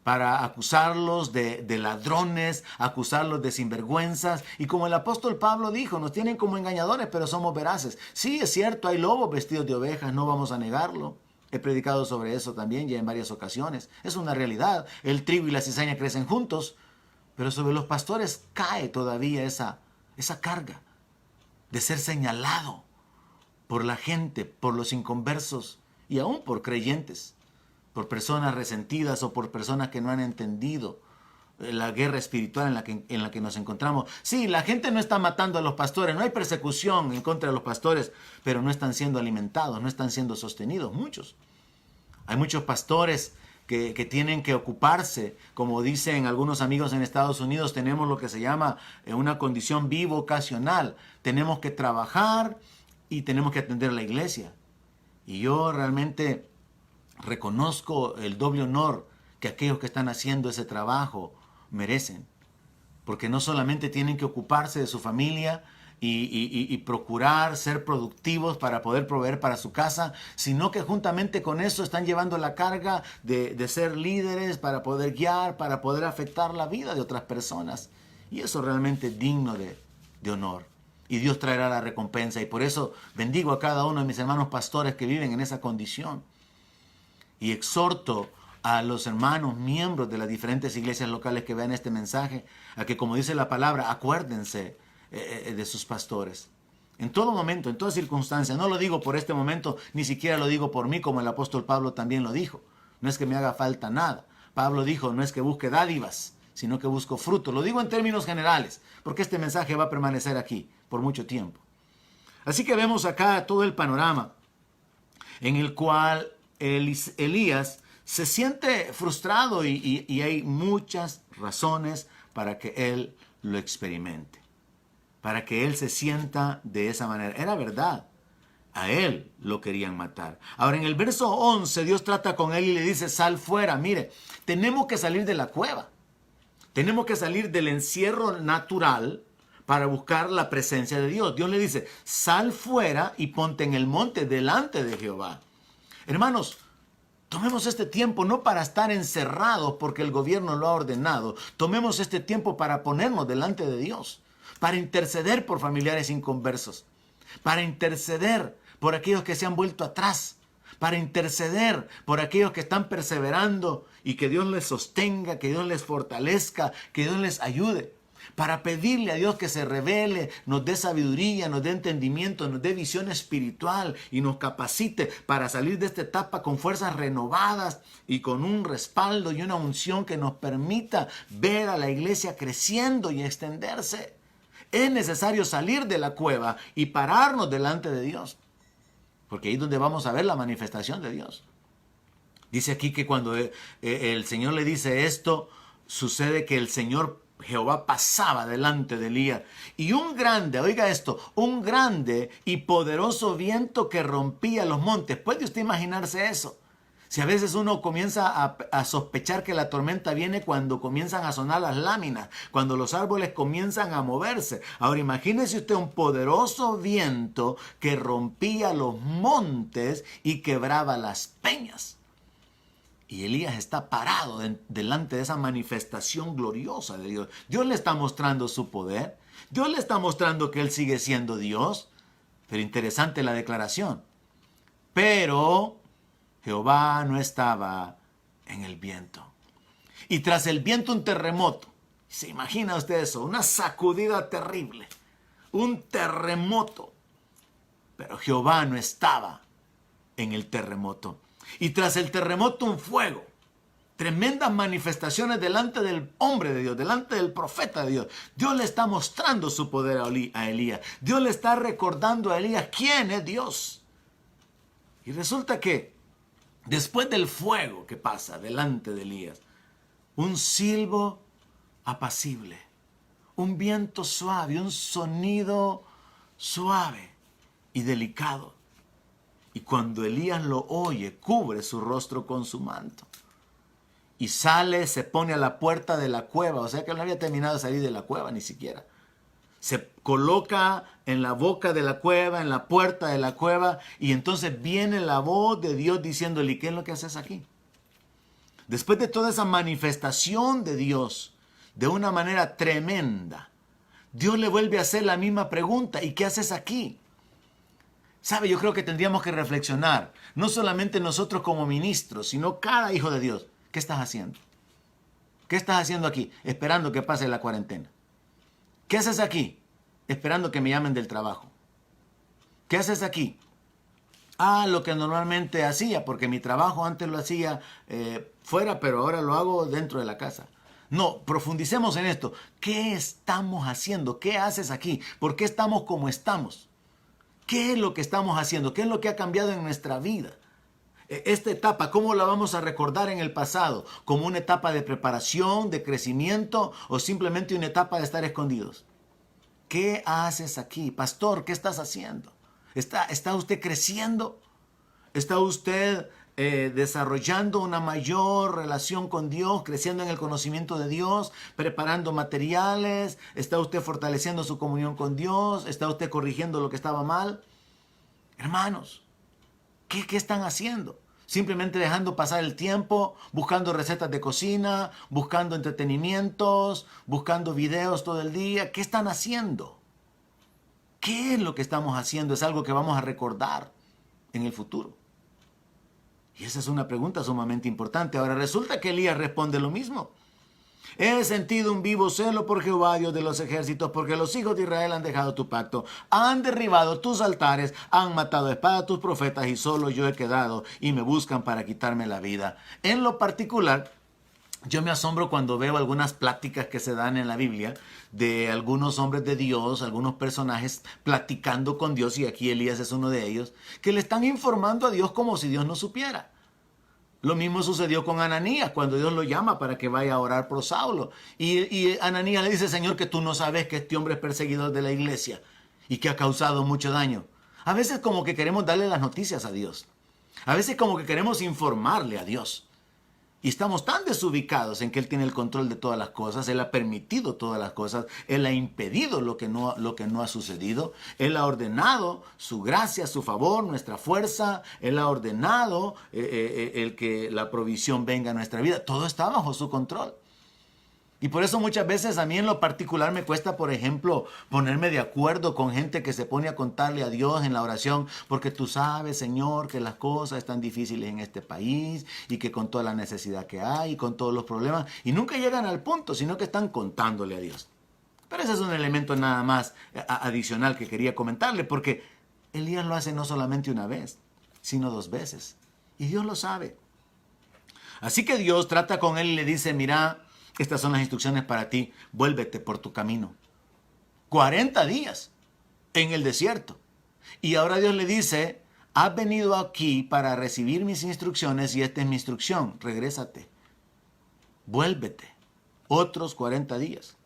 para acusarlos de ladrones, acusarlos de sinvergüenzas. Y como el apóstol Pablo dijo, nos tienen como engañadores, pero somos veraces. Sí, es cierto, hay lobos vestidos de ovejas, no vamos a negarlo. He predicado sobre eso también ya en varias ocasiones. Es una realidad. El trigo y la cizaña crecen juntos, pero sobre los pastores cae todavía esa carga de ser señalado por la gente, por los inconversos y aún por creyentes, por personas resentidas o por personas que no han entendido la guerra espiritual en la que nos encontramos. Sí, la gente no está matando a los pastores, no hay persecución en contra de los pastores, pero no están siendo alimentados, no están siendo sostenidos, muchos. Hay muchos pastores que tienen que ocuparse, como dicen algunos amigos en Estados Unidos, tenemos lo que se llama una condición bivocacional. Tenemos que trabajar y tenemos que atender a la iglesia. Y yo realmente reconozco el doble honor que aquellos que están haciendo ese trabajo merecen, porque no solamente tienen que ocuparse de su familia y procurar ser productivos para poder proveer para su casa, sino que juntamente con eso están llevando la carga de ser líderes para poder guiar, para poder afectar la vida de otras personas. Y eso realmente es digno de honor. Y Dios traerá la recompensa. Y por eso bendigo a cada uno de mis hermanos pastores que viven en esa condición. Y exhorto a los hermanos miembros de las diferentes iglesias locales que vean este mensaje a que, como dice la palabra, acuérdense de sus pastores. En todo momento, en toda circunstancia. No lo digo por este momento, ni siquiera lo digo por mí, como el apóstol Pablo también lo dijo. No es que me haga falta nada. Pablo dijo, no es que busque dádivas, sino que busco fruto. Lo digo en términos generales, porque este mensaje va a permanecer aquí por mucho tiempo. Así que vemos acá todo el panorama en el cual Elías se siente frustrado y hay muchas razones para que él lo experimente, para que él se sienta de esa manera. Era verdad, a él lo querían matar. Ahora en el verso 11 Dios trata con él y le dice, sal fuera. Mire, tenemos que salir de la cueva, tenemos que salir del encierro natural para buscar la presencia de Dios. Dios le dice, sal fuera y ponte en el monte delante de Jehová. Hermanos, tomemos este tiempo no para estar encerrados porque el gobierno lo ha ordenado. Tomemos este tiempo para ponernos delante de Dios, para interceder por familiares inconversos, para interceder por aquellos que se han vuelto atrás, para interceder por aquellos que están perseverando y que Dios les sostenga, que Dios les fortalezca, que Dios les ayude. Para pedirle a Dios que se revele, nos dé sabiduría, nos dé entendimiento, nos dé visión espiritual y nos capacite para salir de esta etapa con fuerzas renovadas y con un respaldo y una unción que nos permita ver a la iglesia creciendo y extenderse. Es necesario salir de la cueva y pararnos delante de Dios, porque ahí es donde vamos a ver la manifestación de Dios. Dice aquí que cuando el Señor le dice esto, sucede que el Señor Jehová pasaba delante de Elías y un grande, oiga esto, un grande y poderoso viento que rompía los montes. ¿Puede usted imaginarse eso? Si a veces uno comienza a sospechar que la tormenta viene cuando comienzan a sonar las láminas, cuando los árboles comienzan a moverse. Ahora imagínese usted un poderoso viento que rompía los montes y quebraba las peñas. Y Elías está parado delante de esa manifestación gloriosa de Dios. Dios le está mostrando su poder. Dios le está mostrando que Él sigue siendo Dios. Pero interesante la declaración. Pero Jehová no estaba en el viento. Y tras el viento un terremoto. ¿Se imagina usted eso? Una sacudida terrible. Un terremoto. Pero Jehová no estaba en el terremoto. Y tras el terremoto un fuego. Tremendas manifestaciones delante del hombre de Dios, delante del profeta de Dios. Dios le está mostrando su poder a Elías. Dios le está recordando a Elías quién es Dios. Y resulta que después del fuego que pasa delante de Elías, un silbo apacible, un viento suave, un sonido suave y delicado. Y cuando Elías lo oye, cubre su rostro con su manto. Y sale, se pone a la puerta de la cueva. O sea que no había terminado de salir de la cueva ni siquiera. Se coloca en la boca de la cueva, en la puerta de la cueva. Y entonces viene la voz de Dios diciéndole, ¿qué es lo que haces aquí? Después de toda esa manifestación de Dios, de una manera tremenda, Dios le vuelve a hacer la misma pregunta. ¿Y qué haces aquí? ¿Sabe? Yo creo que tendríamos que reflexionar, no solamente nosotros como ministros, sino cada hijo de Dios. ¿Qué estás haciendo? ¿Qué estás haciendo aquí? Esperando que pase la cuarentena. ¿Qué haces aquí? Esperando que me llamen del trabajo. ¿Qué haces aquí? Lo que normalmente hacía, porque mi trabajo antes lo hacía fuera, pero ahora lo hago dentro de la casa. No, profundicemos en esto. ¿Qué estamos haciendo? ¿Qué haces aquí? ¿Por qué estamos como estamos? ¿Qué es lo que estamos haciendo? ¿Qué es lo que ha cambiado en nuestra vida? Esta etapa, ¿cómo la vamos a recordar en el pasado? ¿Como una etapa de preparación, de crecimiento o simplemente una etapa de estar escondidos? ¿Qué haces aquí? Pastor, ¿qué estás haciendo? ¿Está usted creciendo? ¿Está usted desarrollando una mayor relación con Dios, creciendo en el conocimiento de Dios, preparando materiales? ¿Está usted fortaleciendo su comunión con Dios? ¿Está usted corrigiendo lo que estaba mal? Hermanos, ¿qué están haciendo? Simplemente dejando pasar el tiempo, buscando recetas de cocina, buscando entretenimientos, buscando videos todo el día. ¿Qué están haciendo? ¿Qué es lo que estamos haciendo? Es algo que vamos a recordar en el futuro. Y esa es una pregunta sumamente importante. Ahora resulta que Elías responde lo mismo. He sentido un vivo celo por Jehová, Dios de los ejércitos, porque los hijos de Israel han dejado tu pacto, han derribado tus altares, han matado a espada a tus profetas, y solo yo he quedado, y me buscan para quitarme la vida. En lo particular, yo me asombro cuando veo algunas pláticas que se dan en la Biblia de algunos hombres de Dios, algunos personajes platicando con Dios, y aquí Elías es uno de ellos, que le están informando a Dios como si Dios no supiera. Lo mismo sucedió con Ananías cuando Dios lo llama para que vaya a orar por Saulo. Y Ananías le dice, Señor, que tú no sabes que este hombre es perseguidor de la iglesia y que ha causado mucho daño. A veces como que queremos darle las noticias a Dios. A veces como que queremos informarle a Dios. Y estamos tan desubicados en que Él tiene el control de todas las cosas. Él ha permitido todas las cosas. Él ha impedido lo que no ha sucedido. Él ha ordenado su gracia, su favor, nuestra fuerza. Él ha ordenado el que la provisión venga a nuestra vida. Todo está bajo su control. Y por eso muchas veces a mí en lo particular me cuesta, por ejemplo, ponerme de acuerdo con gente que se pone a contarle a Dios en la oración, porque tú sabes, Señor, que las cosas están difíciles en este país y que con toda la necesidad que hay y con todos los problemas, y nunca llegan al punto, sino que están contándole a Dios. Pero ese es un elemento nada más adicional que quería comentarle, porque Elías lo hace no solamente una vez, sino 2 veces. Y Dios lo sabe. Así que Dios trata con él y le dice, mira, estas son las instrucciones para ti, vuélvete por tu camino. 40 días en el desierto. Y ahora Dios le dice, has venido aquí para recibir mis instrucciones y esta es mi instrucción, regrésate. Vuélvete. Otros 40 días.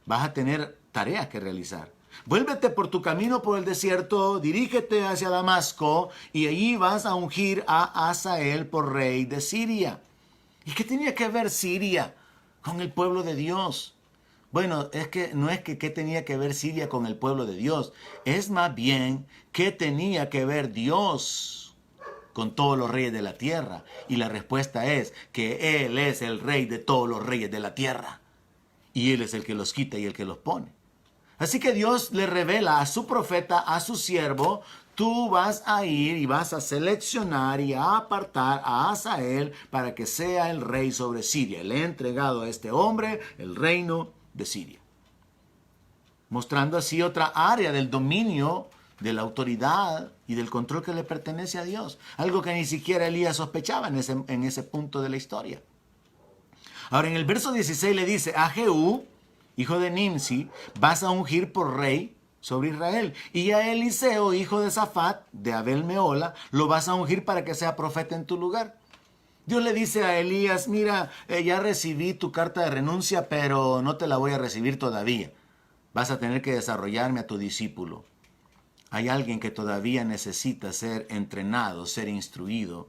Vas a tener tareas que realizar. Vuélvete por tu camino por el desierto, dirígete hacia Damasco y allí vas a ungir a Hazael por rey de Siria. ¿Y qué tenía que ver Siria con el pueblo de Dios? Bueno, no es que qué tenía que ver Siria con el pueblo de Dios. Es más bien qué tenía que ver Dios con todos los reyes de la tierra. Y la respuesta es que Él es el rey de todos los reyes de la tierra. Y Él es el que los quita y el que los pone. Así que Dios le revela a su profeta, a su siervo, tú vas a ir y vas a seleccionar y a apartar a Hazael para que sea el rey sobre Siria. Le he entregado a este hombre el reino de Siria. Mostrando así otra área del dominio, de la autoridad y del control que le pertenece a Dios. Algo que ni siquiera Elías sospechaba en ese punto de la historia. Ahora en el verso 16 le dice, a Jehú, hijo de Nimsi, vas a ungir por rey sobre Israel. Y a Eliseo, hijo de Safat, de Abel Meola, lo vas a ungir para que sea profeta en tu lugar. Dios le dice a Elías, mira, ya recibí tu carta de renuncia, pero no te la voy a recibir todavía. Vas a tener que desarrollarme a tu discípulo. Hay alguien que todavía necesita ser entrenado, ser instruido.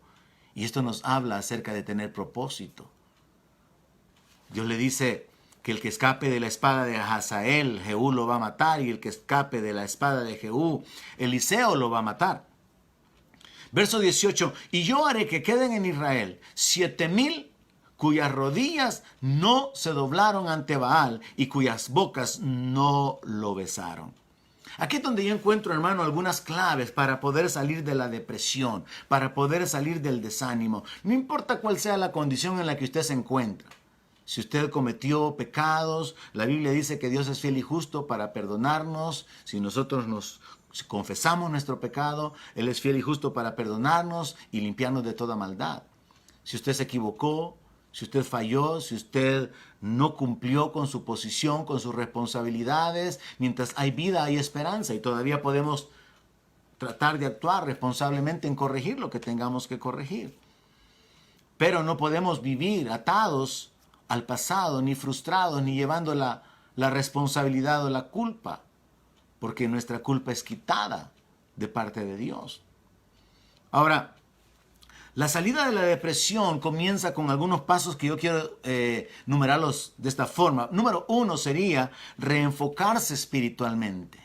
Y esto nos habla acerca de tener propósito. Dios le dice que el que escape de la espada de Hazael, Jehú lo va a matar, y el que escape de la espada de Jehú, Eliseo lo va a matar. Verso 18, y yo haré que queden en Israel 7,000 cuyas rodillas no se doblaron ante Baal y cuyas bocas no lo besaron. Aquí es donde yo encuentro, hermano, algunas claves para poder salir de la depresión, para poder salir del desánimo. No importa cuál sea la condición en la que usted se encuentra. Si usted cometió pecados, la Biblia dice que Dios es fiel y justo para perdonarnos. Si nosotros nos confesamos nuestro pecado, Él es fiel y justo para perdonarnos y limpiarnos de toda maldad. Si usted se equivocó, si usted falló, si usted no cumplió con su posición, con sus responsabilidades, mientras hay vida hay esperanza y todavía podemos tratar de actuar responsablemente en corregir lo que tengamos que corregir. Pero no podemos vivir atados al pasado, ni frustrados, ni llevando la responsabilidad o la culpa, porque nuestra culpa es quitada de parte de Dios. Ahora, la salida de la depresión comienza con algunos pasos que yo quiero numerarlos de esta forma. Número 1 sería reenfocarse espiritualmente.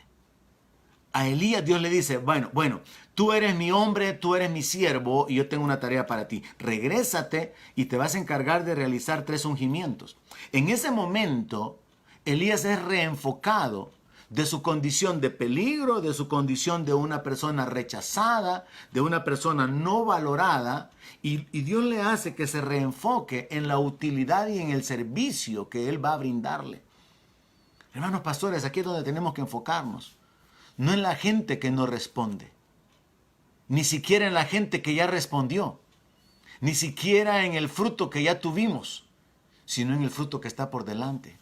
A Elías Dios le dice, bueno, tú eres mi hombre, tú eres mi siervo y yo tengo una tarea para ti. Regrésate y te vas a encargar de realizar 3 ungimientos. En ese momento, Elías es reenfocado de su condición de peligro, de su condición de una persona rechazada, de una persona no valorada, y Dios le hace que se reenfoque en la utilidad y en el servicio que Él va a brindarle. Hermanos pastores, aquí es donde tenemos que enfocarnos. No en la gente que no responde, ni siquiera en la gente que ya respondió, ni siquiera en el fruto que ya tuvimos, sino en el fruto que está por delante,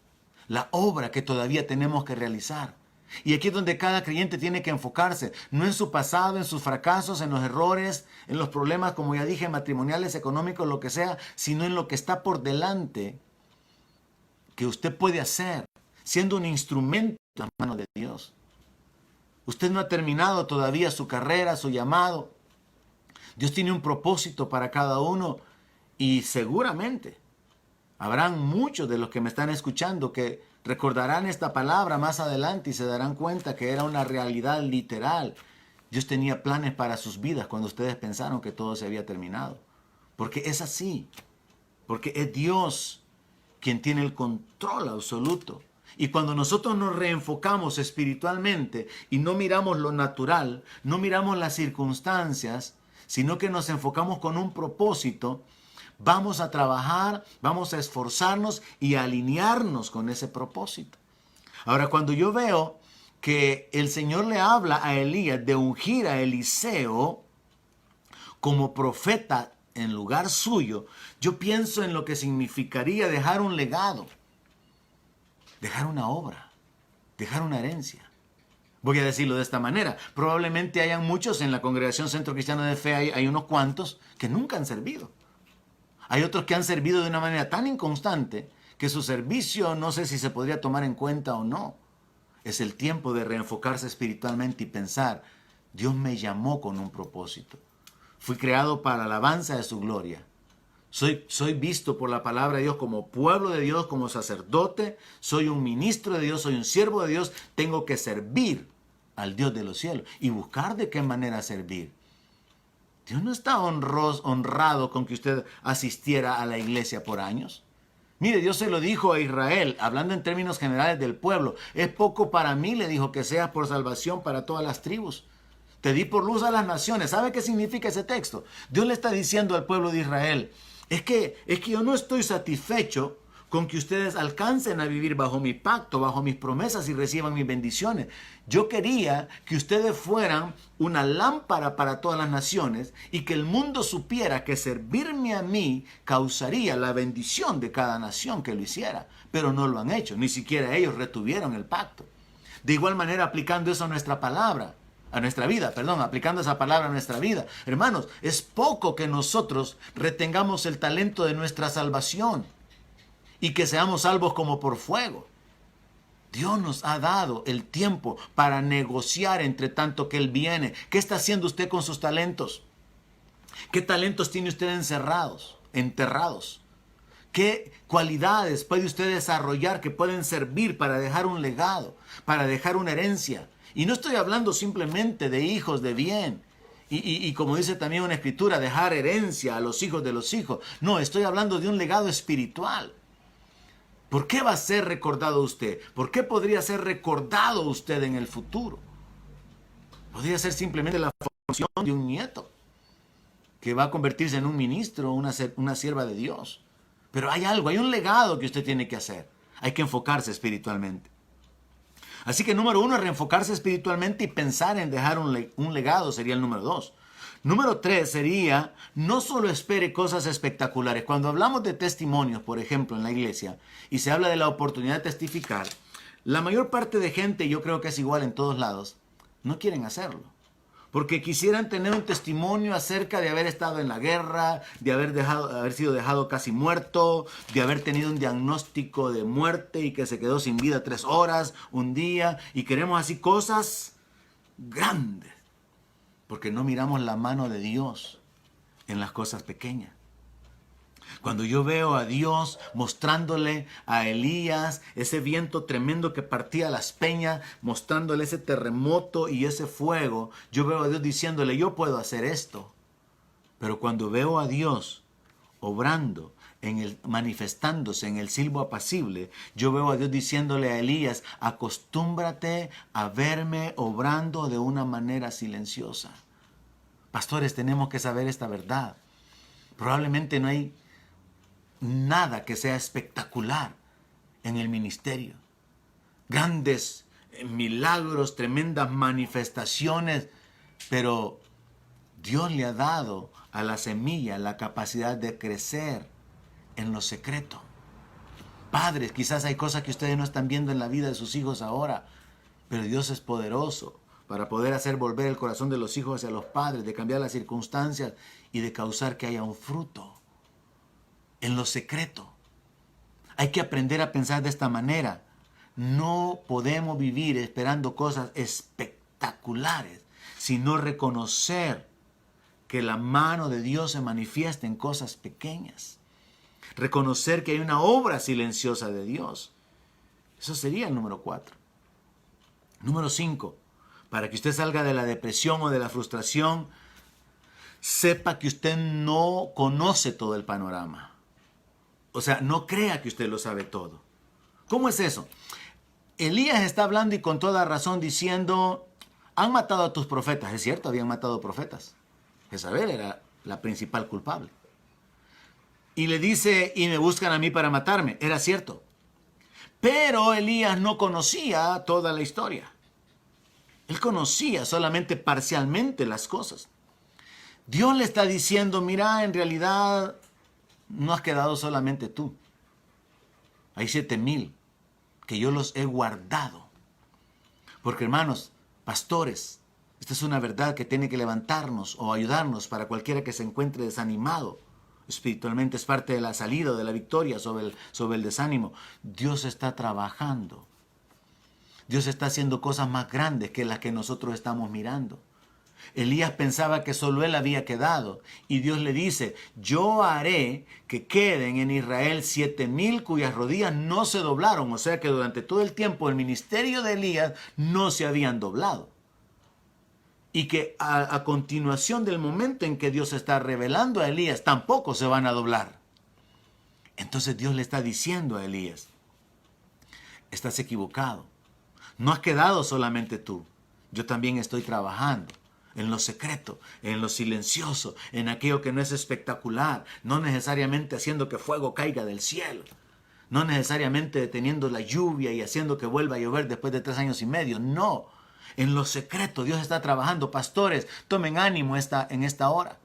la obra que todavía tenemos que realizar. Y aquí es donde cada creyente tiene que enfocarse, no en su pasado, en sus fracasos, en los errores, en los problemas, como ya dije, matrimoniales, económicos, lo que sea, sino en lo que está por delante que usted puede hacer, siendo un instrumento en las manos de Dios. Usted no ha terminado todavía su carrera, su llamado. Dios tiene un propósito para cada uno y seguramente habrán muchos de los que me están escuchando que recordarán esta palabra más adelante y se darán cuenta que era una realidad literal. Dios tenía planes para sus vidas cuando ustedes pensaron que todo se había terminado. Porque es así. Porque es Dios quien tiene el control absoluto. Y cuando nosotros nos reenfocamos espiritualmente y no miramos lo natural, no miramos las circunstancias, sino que nos enfocamos con un propósito, vamos a trabajar, vamos a esforzarnos y a alinearnos con ese propósito. Ahora, cuando yo veo que el Señor le habla a Elías de ungir a Eliseo como profeta en lugar suyo, yo pienso en lo que significaría dejar un legado, dejar una obra, dejar una herencia. Voy a decirlo de esta manera. Probablemente hayan muchos en la Congregación Centro Cristiano de Fe, hay unos cuantos que nunca han servido. Hay otros que han servido de una manera tan inconstante que su servicio no sé si se podría tomar en cuenta o no. Es el tiempo de reenfocarse espiritualmente y pensar, Dios me llamó con un propósito. Fui creado para la alabanza de su gloria. Soy visto por la palabra de Dios como pueblo de Dios, como sacerdote. Soy un ministro de Dios, soy un siervo de Dios. Tengo que servir al Dios de los cielos y buscar de qué manera servir. Dios no está honrado con que usted asistiera a la iglesia por años. Mire, Dios se lo dijo a Israel, hablando en términos generales del pueblo. Es poco para mí, le dijo, que seas por salvación para todas las tribus. Te di por luz a las naciones. ¿Sabe qué significa ese texto? Dios le está diciendo al pueblo de Israel, es que yo no estoy satisfecho con que ustedes alcancen a vivir bajo mi pacto, bajo mis promesas y reciban mis bendiciones. Yo quería que ustedes fueran una lámpara para todas las naciones y que el mundo supiera que servirme a mí causaría la bendición de cada nación que lo hiciera. Pero no lo han hecho, ni siquiera ellos retuvieron el pacto. De igual manera, aplicando eso a nuestra palabra, a nuestra vida, aplicando esa palabra a nuestra vida. Hermanos, es poco que nosotros retengamos el talento de nuestra salvación y que seamos salvos como por fuego. Dios nos ha dado el tiempo para negociar entre tanto que Él viene. ¿Qué está haciendo usted con sus talentos? ¿Qué talentos tiene usted enterrados? ¿Qué cualidades puede usted desarrollar que pueden servir para dejar un legado, para dejar una herencia? Y no estoy hablando simplemente de hijos de bien. Y como dice también una escritura, dejar herencia a los hijos de los hijos. No, estoy hablando de un legado espiritual. ¿Por qué va a ser recordado usted? ¿Por qué podría ser recordado usted en el futuro? Podría ser simplemente la formación de un nieto que va a convertirse en un ministro, una sierva de Dios. Pero hay algo, hay un legado que usted tiene que hacer. Hay que enfocarse espiritualmente. Así que número 1, reenfocarse espiritualmente y pensar en dejar un legado sería el número 2. Número 3 sería, no solo espere cosas espectaculares. Cuando hablamos de testimonios, por ejemplo, en la iglesia, y se habla de la oportunidad de testificar, la mayor parte de gente, yo creo que es igual en todos lados, no quieren hacerlo. Porque quisieran tener un testimonio acerca de haber estado en la guerra, de haber sido dejado casi muerto, de haber tenido un diagnóstico de muerte y que se quedó sin vida 3 horas, un día, y queremos así cosas grandes. Porque no miramos la mano de Dios en las cosas pequeñas. Cuando yo veo a Dios mostrándole a Elías ese viento tremendo que partía las peñas, mostrándole ese terremoto y ese fuego, yo veo a Dios diciéndole, yo puedo hacer esto. Pero cuando veo a Dios obrando, manifestándose en el silbo apacible, yo veo a Dios diciéndole a Elías, acostúmbrate a verme obrando de una manera silenciosa. Pastores, tenemos que saber esta verdad. Probablemente no hay nada que sea espectacular en el ministerio. Grandes milagros, tremendas manifestaciones, pero Dios le ha dado a la semilla la capacidad de crecer en lo secreto. Padres, quizás hay cosas que ustedes no están viendo en la vida de sus hijos ahora, Pero Dios es poderoso para poder hacer volver el corazón de los hijos hacia los padres, de cambiar las circunstancias y de causar que haya un fruto en lo secreto. Hay que aprender a pensar de esta manera. No podemos vivir esperando cosas espectaculares, sino reconocer que la mano de Dios se manifiesta en cosas pequeñas. Reconocer que hay una obra silenciosa de Dios. Eso sería el número 4. Número 5. Para que usted salga de la depresión o de la frustración, sepa que usted no conoce todo el panorama. O sea, no crea que usted lo sabe todo. ¿Cómo es eso? Elías está hablando y con toda razón diciendo, han matado a tus profetas. Es cierto, habían matado profetas. Jezabel era la principal culpable. Y le dice, y me buscan a mí para matarme. Era cierto. Pero Elías no conocía toda la historia. Él conocía solamente parcialmente las cosas. Dios le está diciendo, mira, en realidad no has quedado solamente tú. Hay 7,000 que yo los he guardado. Porque hermanos, pastores, esta es una verdad que tiene que levantarnos o ayudarnos para cualquiera que se encuentre desanimado. Espiritualmente es parte de la salida, de la victoria sobre el desánimo. Dios está trabajando. Dios está haciendo cosas más grandes que las que nosotros estamos mirando. Elías pensaba que solo él había quedado y Dios le dice, yo haré que queden en Israel 7,000 cuyas rodillas no se doblaron. O sea que durante todo el tiempo el ministerio de Elías no se habían doblado. Y que a continuación del momento en que Dios está revelando a Elías, tampoco se van a doblar. Entonces Dios le está diciendo a Elías, estás equivocado. No has quedado solamente tú. Yo también estoy trabajando en lo secreto, en lo silencioso, en aquello que no es espectacular, no necesariamente haciendo que fuego caiga del cielo, no necesariamente deteniendo la lluvia y haciendo que vuelva a llover después de 3 años y medio, no. En lo secreto Dios está trabajando. Pastores, tomen ánimo en esta hora.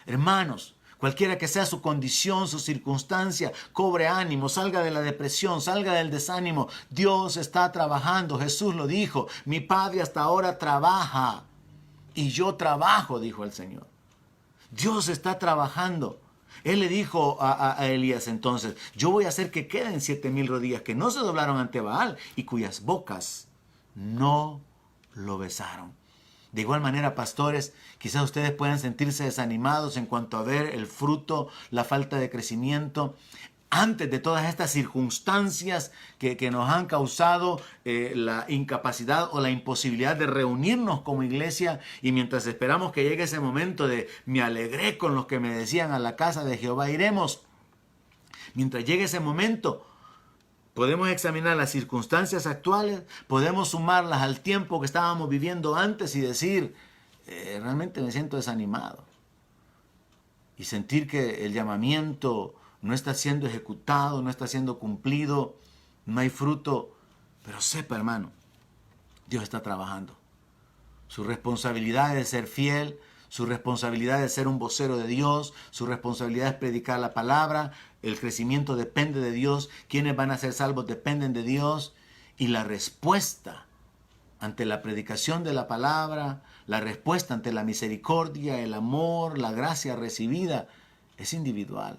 Hermanos, cualquiera que sea su condición, su circunstancia, cobre ánimo, salga de la depresión, salga del desánimo. Dios está trabajando. Jesús lo dijo, mi Padre hasta ahora trabaja y yo trabajo, dijo el Señor. Dios está trabajando. Él le dijo a Elías entonces, yo voy a hacer que queden 7,000 rodillas que no se doblaron ante Baal y cuyas bocas no lo besaron. De igual manera, pastores, quizás ustedes puedan sentirse desanimados en cuanto a ver el fruto, la falta de crecimiento, antes de todas estas circunstancias que nos han causado la incapacidad o la imposibilidad de reunirnos como iglesia, y mientras esperamos que llegue ese momento de me alegré con los que me decían a la casa de Jehová iremos, mientras llegue ese momento, podemos examinar las circunstancias actuales, podemos sumarlas al tiempo que estábamos viviendo antes y decir, realmente me siento desanimado. Y sentir que el llamamiento no está siendo ejecutado, no está siendo cumplido, no hay fruto. Pero sepa, hermano, Dios está trabajando. Su responsabilidad es ser fiel, su responsabilidad es ser un vocero de Dios, su responsabilidad es predicar la palabra, el crecimiento depende de Dios, quienes van a ser salvos dependen de Dios, y la respuesta ante la predicación de la palabra, la respuesta ante la misericordia, el amor, la gracia recibida, es individual.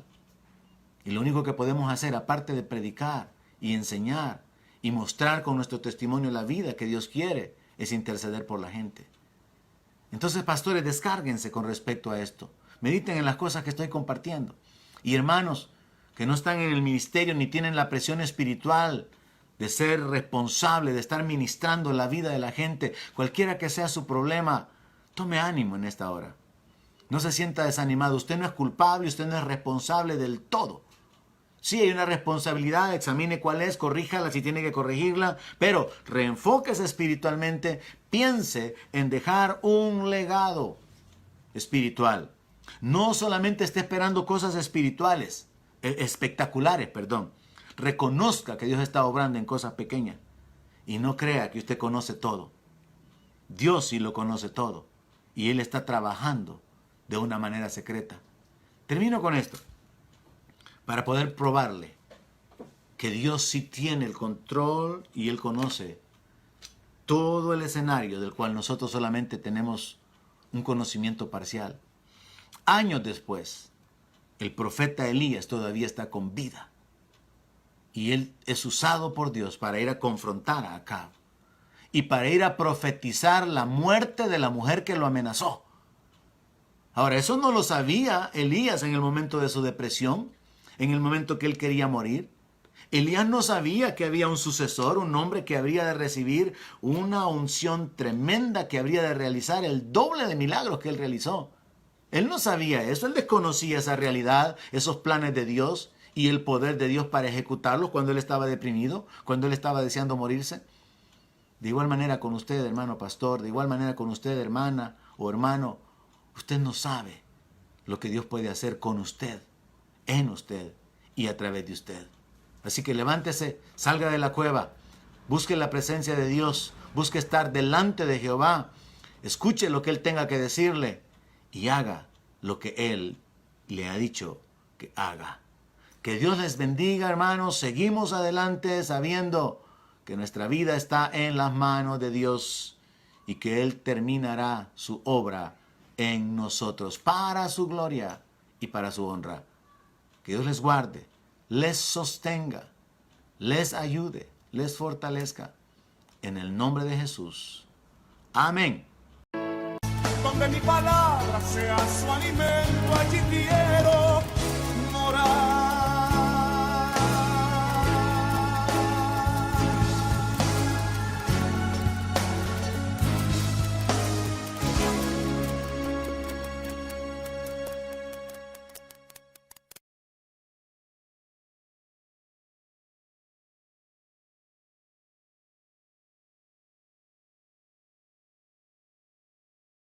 Y lo único que podemos hacer, aparte de predicar y enseñar y mostrar con nuestro testimonio la vida que Dios quiere, es interceder por la gente. Entonces, pastores, descárguense con respecto a esto. Mediten en las cosas que estoy compartiendo. Y hermanos que no están en el ministerio ni tienen la presión espiritual de ser responsable, de estar ministrando la vida de la gente, cualquiera que sea su problema, tome ánimo en esta hora. No se sienta desanimado. Usted no es culpable, usted no es responsable del todo. Sí, hay una responsabilidad, examine cuál es, corríjala si tiene que corregirla, pero reenfóquese espiritualmente, piense en dejar un legado espiritual. No solamente esté esperando cosas espectaculares. Reconozca que Dios está obrando en cosas pequeñas y no crea que usted conoce todo. Dios sí lo conoce todo y Él está trabajando de una manera secreta. Termino con esto. Para poder probarle que Dios sí tiene el control y Él conoce todo el escenario del cual nosotros solamente tenemos un conocimiento parcial. Años después, el profeta Elías todavía está con vida. Y él es usado por Dios para ir a confrontar a Acab y para ir a profetizar la muerte de la mujer que lo amenazó. Ahora, eso no lo sabía Elías en el momento de su depresión, en el momento que él quería morir. Elías no sabía que había un sucesor, un hombre que habría de recibir una unción tremenda, que habría de realizar el doble de milagros que él realizó. Él no sabía eso, él desconocía esa realidad, esos planes de Dios y el poder de Dios para ejecutarlos cuando él estaba deprimido, cuando él estaba deseando morirse. De igual manera con usted, hermano pastor, de igual manera con usted, hermana o hermano, usted no sabe lo que Dios puede hacer con usted, en usted y a través de usted. Así que levántese, salga de la cueva, busque la presencia de Dios, busque estar delante de Jehová, escuche lo que Él tenga que decirle y haga lo que Él le ha dicho que haga. Que Dios les bendiga, hermanos. Seguimos adelante sabiendo que nuestra vida está en las manos de Dios y que Él terminará su obra en nosotros para su gloria y para su honra. Que Dios les guarde, les sostenga, les ayude, les fortalezca. En el nombre de Jesús. Amén. Donde mi palabra sea su alimento, allí quiero